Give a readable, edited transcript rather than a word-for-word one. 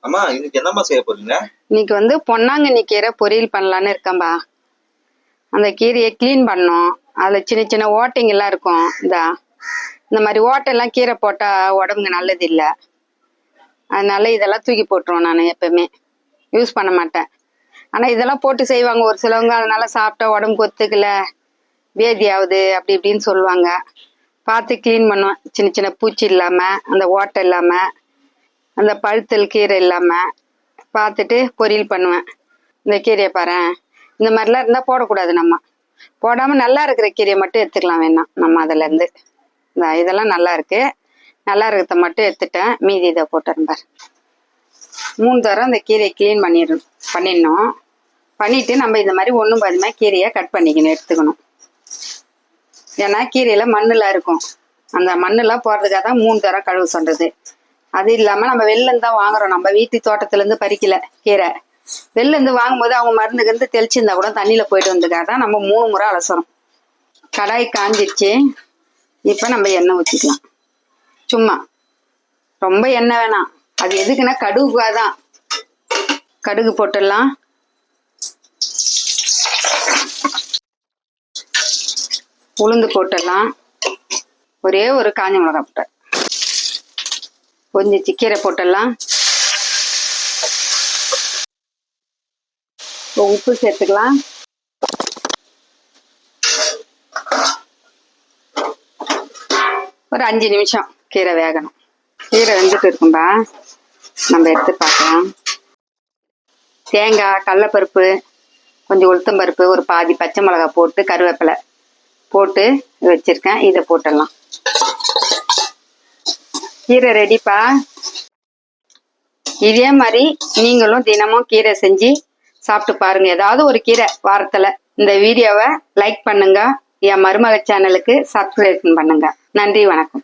அம்மா இன்னைக்கு என்னம்மா செய்ய போறீங்க? இன்னைக்கு வந்து பொன்னாங்கண்ணி கீரை பொரியல் பண்ணலான்னு இருக்கேன்பா. அந்த கீரையை கிளீன் பண்ணோம். அதுல சின்ன சின்ன ஓட்டைங்க எல்லாம் இருக்கும். இந்த மாதிரி ஓட்டெல்லாம் கீரை போட்டா உடம்புக்கு நல்லது இல்லை. அதனால இதெல்லாம் தூக்கி போட்டுருவோம். நான் எப்பவுமே யூஸ் பண்ண மாட்டேன். ஆனா இதெல்லாம் போட்டு செய்வாங்க ஒரு சிலவங்க. அதனால சாப்பிட்டா உடம்புக்கு ஒத்துக்கல, பேதி ஆகுது அப்படி இப்படின்னு சொல்லுவாங்க. பார்த்து கிளீன் பண்ணுவேன். சின்ன சின்ன பூச்சி இல்லாம, அந்த ஓட்டை இல்லாம, அந்த பழுத்தல் கீரை இல்லாம பார்த்துட்டு பொரியல் பண்ணுவேன். இந்த கீரையை பாரு, இந்த மாதிரிலாம் இருந்தா போடக்கூடாது. நம்ம போடாம நல்லா இருக்கிற கீரையை மட்டும் எடுத்துக்கலாம். வேணாம் நம்ம அதுல இருந்து இதெல்லாம் நல்லா இருக்கு. நல்லா இருக்கிறத மட்டும் எடுத்துட்டேன். மீதி இதை போட்டுருந்தார். 3 தரம் இந்த கீரையை கிளீன் பண்ணிடணும். பண்ணிட்டு நம்ம இந்த மாதிரி ஒன்றும் பாதிமா கீரையை கட் பண்ணிக்கணும், எடுத்துக்கணும். ஏன்னா கீரையில மண்ணுலாம் இருக்கும். அந்த மண்ணுலாம் போறதுக்காக தான் 3 தரம் கழுவு சொல்றது. அது இல்லாம நம்ம வெளில இருந்து தான் வாங்குறோம். நம்ம வீட்டு தோட்டத்துல இருந்து பறிக்கல கீரை. வெளில இருந்து வாங்கும்போது அவங்க மருந்துக்கு இருந்து தெளிச்சிருந்தா கூட தண்ணியில போயிட்டு வந்ததுக்காக தான் நம்ம 3 முறை அலசுறோம். கடாய் காஞ்சிடுச்சு. இப்ப நம்ம எண்ணெய் ஊற்றிக்கலாம். சும்மா ரொம்ப எண்ணெய் வேணாம். அது எதுக்குன்னா கடுகுக்காக தான். கடுகு போட்டுடலாம். உளுந்து போட்டுடலாம். ஒரே ஒரு காஞ்ச மிளகாய் போட்ட, கொஞ்சம் கீரை போட்டுடலாம். உப்பு சேர்த்துக்கலாம். ஒரு 5 நிமிஷம் கீரை வேகணும். கீரை வெந்துட்டு இருக்கும்பா, நம்ம எடுத்து பார்க்கலாம். தேங்காய், கடலைப்பருப்பு, கொஞ்சம் உளுத்தம்பருப்பு, ஒரு பாதி பச்சை மிளகாய் போட்டு கருவேப்பிலை போட்டு வச்சிருக்கேன். இதை போட்டுடலாம். கீரை ரெடிப்பா. இதே மாதிரி நீங்களும் தினமும் கீரை செஞ்சு சாப்பிட்டு பாருங்க. ஏதாவது ஒரு கீரை வாரத்துல. இந்த வீடியோவை லைக் பண்ணுங்க. என் மருமக சேனலுக்கு சப்ஸ்கிரைப் பண்ணுங்க. நன்றி, வணக்கம்.